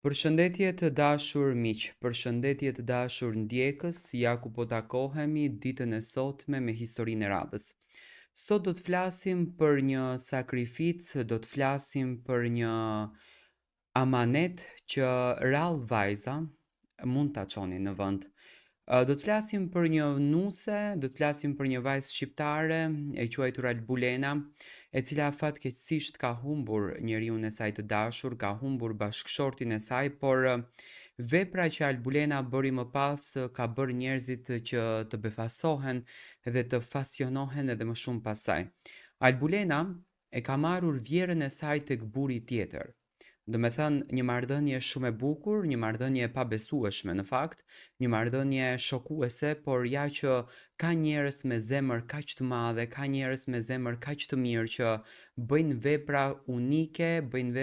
Përshëndetje të dashur miq, përshëndetje të dashur ndjekës, ja ku po takohemi ditën e sotme me historinë e radhës. Sot do të flasim për një sakrificë, do të flasim për një amanet që rallë vajza mund ta çoni në vend. Do të flasim për një nuse, do të flasim për një vajzë shqiptare e quajtur Albulena, e cila fatkeqësisht ka humbur njeriun e saj të dashur, ka humbur bashkëshortin e saj, por vepra që Albulena bëri më pas ka bërë njerëzit që të befasohen dhe të fasionohen edhe më shumë pas saj. Albulena e ka marrur vjerën e saj tek buri tjetër. Do me thënë një marrëdhënie shumë e bukur, një marrëdhënie e pabesueshme në fakt, një marrëdhënie shokuese, por ja që ka njerëz me zemër kaq të madhe, ka njerëz me zemër kaq të mirë që bëjnë vepra unike, bëjnë vepra